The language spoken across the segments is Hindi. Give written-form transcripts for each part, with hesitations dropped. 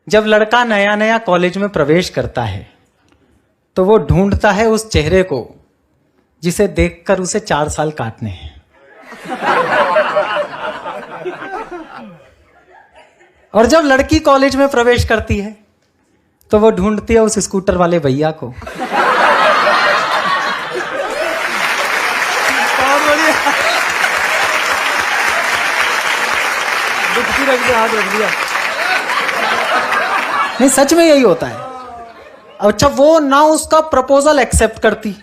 जब लड़का नया नया कॉलेज में प्रवेश करता है तो वो ढूंढता है उस चेहरे को जिसे देखकर उसे 4 साल काटने हैं। और जब लड़की कॉलेज में प्रवेश करती है तो वो ढूंढती है उस स्कूटर वाले भैया को। हाथ रख दिया। नहीं, सच में यही होता है। अच्छा, वो ना उसका प्रपोजल एक्सेप्ट करती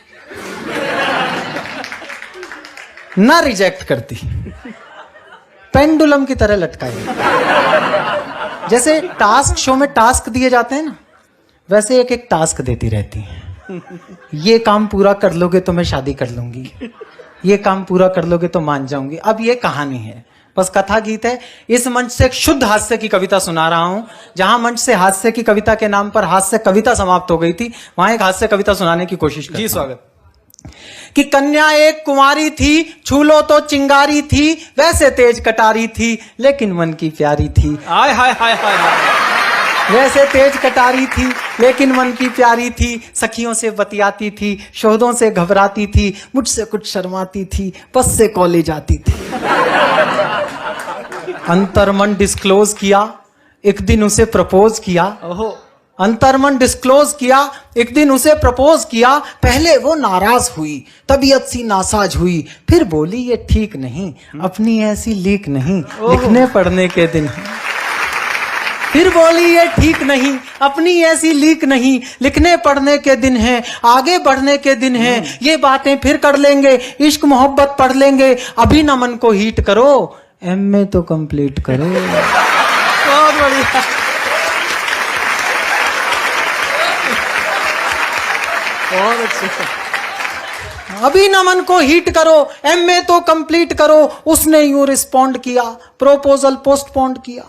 ना रिजेक्ट करती, पेंडुलम की तरह लटकाई। जैसे टास्क शो में टास्क दिए जाते हैं ना, वैसे एक एक टास्क देती रहती है। ये काम पूरा कर लोगे तो मैं शादी कर लूंगी, ये काम पूरा कर लोगे तो मान जाऊंगी। अब ये कहानी है, बस कथा गीत है। इस मंच से एक शुद्ध हास्य की कविता सुना रहा हूं। जहां मंच से हास्य की कविता के नाम पर हास्य कविता समाप्त हो गई थी, वहां एक हास्य कविता सुनाने की कोशिश करता हूं। जी स्वागत। कि कन्या एक कुंवारी थी, छू लो तो चिंगारी थी, वैसे तेज कटारी थी लेकिन मन की प्यारी थी। हाय हाय हाय हाय हाय। वैसे तेज कटारी थी लेकिन मन की प्यारी थी, सखियों से बतियाती थी, शोधों से घबराती थी, मुझसे कुछ शर्माती थी, बस से कॉलेज आती थी। अंतर्मन डिस्क्लोज किया, एक दिन उसे प्रपोज किया। ओहो। अंतर्मन डिस्क्लोज किया, एक दिन उसे प्रपोज किया। पहले वो नाराज हुई, तबीयत सी नासाज हुई, फिर बोली ये ठीक नहीं, अपनी ऐसी लीक नहीं, लिखने पढ़ने के दिन। फिर बोली ये ठीक नहीं, अपनी ऐसी लीक नहीं, लिखने पढ़ने के दिन है, आगे बढ़ने के दिन है, ये बातें फिर कर लेंगे, इश्क मोहब्बत पढ़ लेंगे, अभी न मन को हीट करो, एमए तो कंप्लीट करो। बहुत बढ़िया। बहुत अच्छा। अभी न मन को हीट करो, एमए तो कंप्लीट करो। उसने यूं रिस्पॉन्ड किया, प्रोपोजल पोस्टपोन्ड किया।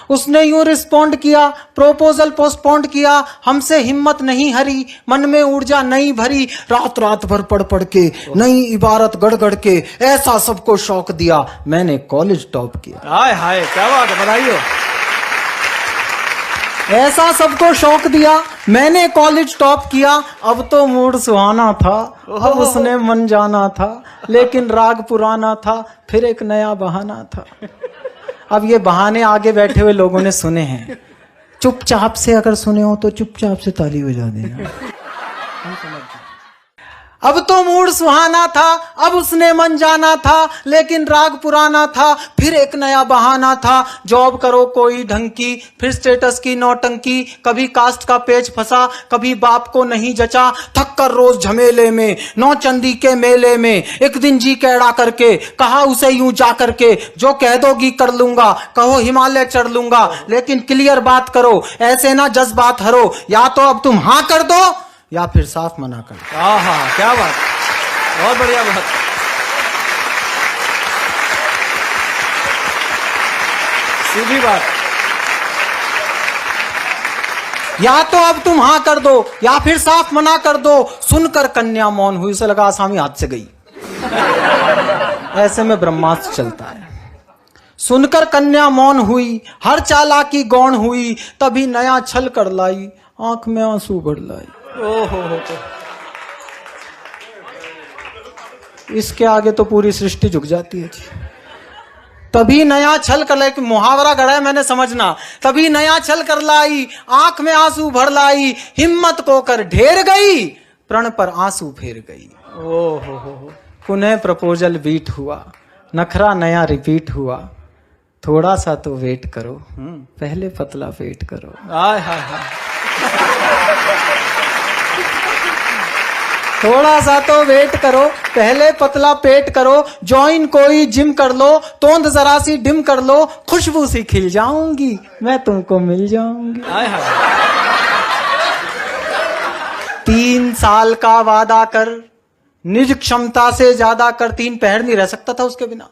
उसने यूं रिस्पॉन्ड किया, प्रोपोजल पोस्टपोन्ड किया। हमसे हिम्मत नहीं हरी, मन में ऊर्जा नहीं भरी, रात रात भर पढ़ पढ़ के, नई इबारत गढ़ गढ़ के, ऐसा सबको शौक दिया, मैंने कॉलेज टॉप किया। हाय हाय, क्या बात है, बधाई हो। ऐसा सबको शौक दिया, मैंने कॉलेज टॉप किया। अब तो मूड सुहाना था, अब उसने मन जाना था, लेकिन राग पुराना था, फिर एक नया बहाना था। अब ये बहाने आगे बैठे हुए लोगों ने सुने हैं, चुपचाप से अगर सुने हो तो चुपचाप से ताली बजा देना। अब तो मूड सुहाना था, अब उसने मन जाना था, लेकिन राग पुराना था, फिर एक नया बहाना था। जॉब करो कोई ढंग की, फिर स्टेटस की नौटंकी, कभी कास्ट का पेच फंसा, कभी बाप को नहीं जचा, थक कर रोज झमेले में, नौचंदी के मेले में, एक दिन जी कैड़ा करके कहा उसे यूं जा करके, जो कह दोगी कर लूंगा, कहो हिमालय चढ़ लूंगा, लेकिन क्लियर बात करो, ऐसे ना जज्बात हरो, या तो अब तुम हाँ कर दो या फिर साफ मना कर दो। आहा, क्या बात, बहुत बढ़िया बात। सीधी बात। या तो अब तुम हाँ कर दो या फिर साफ मना कर दो। सुनकर कन्या मौन हुई, उसे लगा आसामी हाथ से गई। ऐसे में ब्रह्मास्त्र चलता है। सुनकर कन्या मौन हुई, हर चालाकी गौण हुई, तभी नया छल कर लाई, आंख में आंसू भर लाई। ओहो। इसके आगे तो पूरी सृष्टि झुक जाती है जी। तभी नया छल कर लाई, मुहावरा गढ़ा है मैंने, समझना। तभी नया छल कर लाई, आंख में आंसू भर लाई, हिम्मत को कर ढेर गई, प्रण पर आंसू फेर गई। ओहो। पुनः प्रपोजल बीट हुआ, नखरा नया रिपीट हुआ, थोड़ा सा तो वेट करो, पहले पतला पेट करो। हाय हाय हाय। थोड़ा सा तो वेट करो, पहले पतला पेट करो, ज्वाइन कोई जिम कर लो, तोंद जरा सी डिम कर लो, खुशबू सी खिल जाऊंगी, मैं तुमको मिल जाऊंगी। हाय हाय। 3 साल का वादा कर, निज क्षमता से ज्यादा कर। 3 पहर नहीं रह सकता था उसके बिना।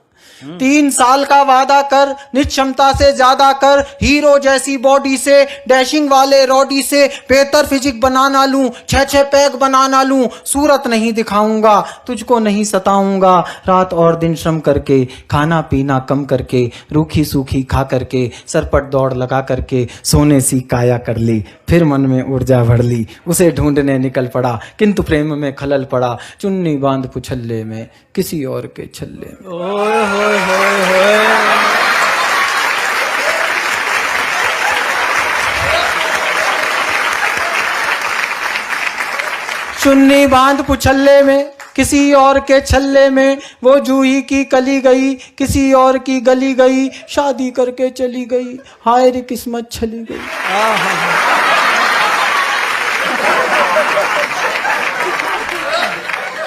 3 साल का वादा कर, निक्षमता से ज्यादा कर, हीरो जैसी बॉडी से, डैशिंग वाले रॉडी से, बेहतर फिजिक बनाना लूं, 6 पैक बनाना लूं, सूरत नहीं दिखाऊंगा, तुझको नहीं सताऊंगा, रात और दिन श्रम करके, खाना पीना कम करके, रूखी सूखी खा करके, सरपट दौड़ लगा करके, सोने सी काया कर ली, फिर मन में ऊर्जा भर ली, उसे ढूंढने निकल पड़ा, किंतु प्रेम में खलल पड़ा, चुन्नी बांध पुछल्ले में, किसी और के छल्ले में। ओए होए होए होए। चुन्नी बांध पुछल्ले में, किसी और के छल्ले में, वो जूही की कली गई, किसी और की गली गई, शादी करके चली गई, हाय रे किस्मत छली गई।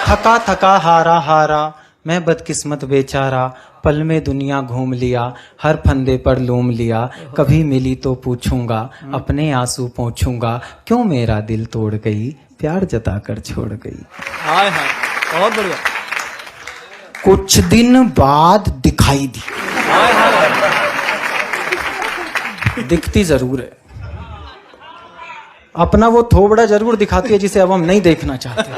थका थका हारा हारा, मैं बदकिस्मत बेचारा, पल में दुनिया घूम लिया, हर फंदे पर लूम लिया, कभी मिली तो पूछूंगा, अपने आंसू पोंछूंगा, क्यों मेरा दिल तोड़ गई, प्यार जता कर छोड़ गई। हाय हाय, बहुत बढ़िया। कुछ दिन बाद दिखाई दी। हाय हाय। दिखती जरूर है, अपना वो थोबड़ा जरूर दिखाती है जिसे अब हम नहीं देखना चाहते।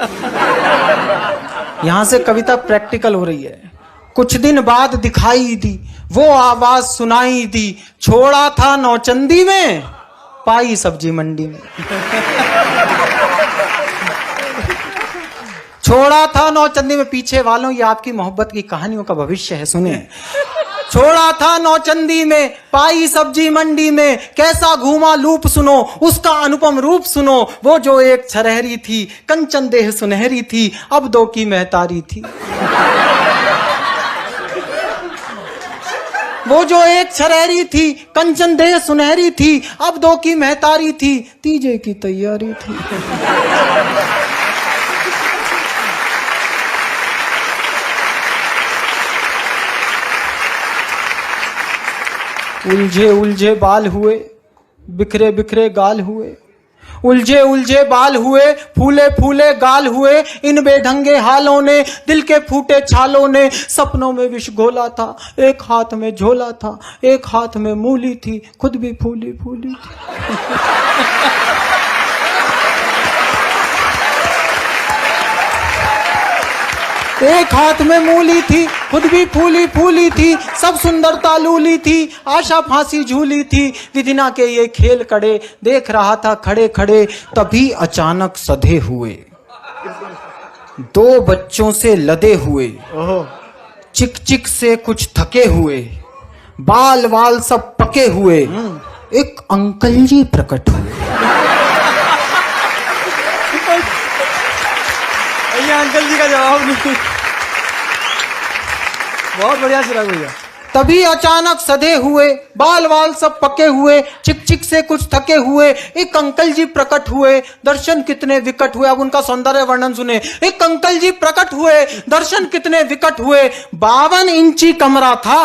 यहां से कविता प्रैक्टिकल हो रही है। कुछ दिन बाद दिखाई दी, वो आवाज सुनाई दी, छोड़ा था नौचंदी में, पाई सब्जी मंडी में। छोड़ा था नौचंदी में, पीछे वालों ये आपकी मोहब्बत की कहानियों का भविष्य है, सुने। छोड़ा था नौचंदी में, पाई सब्जी मंडी में, कैसा घूमा लूप सुनो, उसका अनुपम रूप सुनो, वो जो एक छरहरी थी, कंचन देह सुनहरी थी, अब 2 की महतारी थी। वो जो एक छरहरी थी, कंचन देह सुनहरी थी, अब 2 की महतारी थी, तीजे की तैयारी थी। उलझे उलझे बाल हुए, बिखरे बिखरे गाल हुए, उलझे उलझे बाल हुए, फूले फूले गाल हुए, इन बेढंगे हालों ने, दिल के फूटे छालों ने, सपनों में विष घोला था, एक हाथ में झोला था, एक हाथ में मूली थी, खुद भी फूली फूली थी। एक हाथ में मूली थी, खुद भी फूली फूली थी, सब सुंदरता लूली थी, आशा फांसी झूली थी, विधिना के ये खेल कड़े, देख रहा था खड़े खड़े, तभी अचानक सधे हुए, 2 बच्चों से लदे हुए, चिक चिक से कुछ थके हुए, बाल वाल सब पके हुए, एक अंकल जी प्रकट हुए। ये अंकल जी का जवाब नहीं। बहुत बढ़िया चिराग भैया। तभी अचानक सधे हुए, बाल वाल सब पके हुए, चिक चिक से कुछ थके हुए, एक अंकल जी प्रकट हुए, दर्शन कितने विकट हुए। अब उनका सौंदर्य वर्णन सुने। एक अंकल जी प्रकट हुए, दर्शन कितने विकट हुए, 52 इंची कमरा था।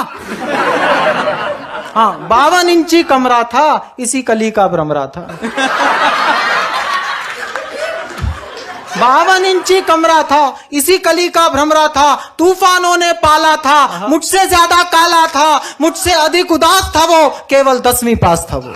हाँ, 52 इंची कमरा था, इसी कली का भ्रमरा था। 52 इंची कमरा था, इसी कली का भ्रमरा था, तूफानों ने पाला था, मुझसे ज्यादा काला था, मुझसे अधिक उदास था वो, केवल 10वीं पास था वो।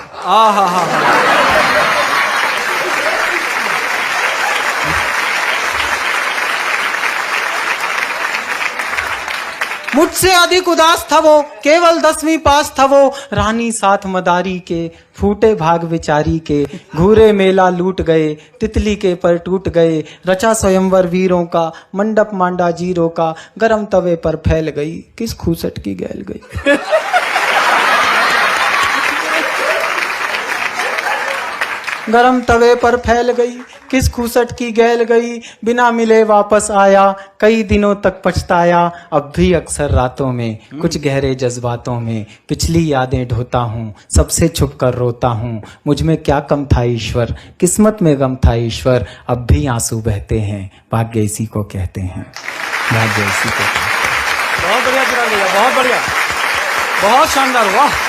मुझसे अधिक उदास था वो, केवल 10वीं पास था वो, रानी साथ मदारी के, फूटे भाग विचारी के, घूरे मेला लूट गए, तितली के पर टूट गए, रचा स्वयंवर वीरों का, मंडप मांडा जीरों का, गरम तवे पर फैल गई, किस खूसट की गैल गई। गरम तवे पर फैल गई, किस खूसट की गैल गई, बिना मिले वापस आया, कई दिनों तक पछताया, अब भी अक्सर रातों में, कुछ गहरे जज्बातों में, पिछली यादें ढोता हूँ, सबसे छुप कर रोता हूँ, मुझ में क्या कम था ईश्वर, किस्मत में गम था ईश्वर, अब भी आंसू बहते हैं, भाग्य इसी को कहते हैं, भाग्य इसी को कहते हैं। बहुत बढ़िया चिराग भैया, बहुत बढ़िया, बहुत शानदार, वाह।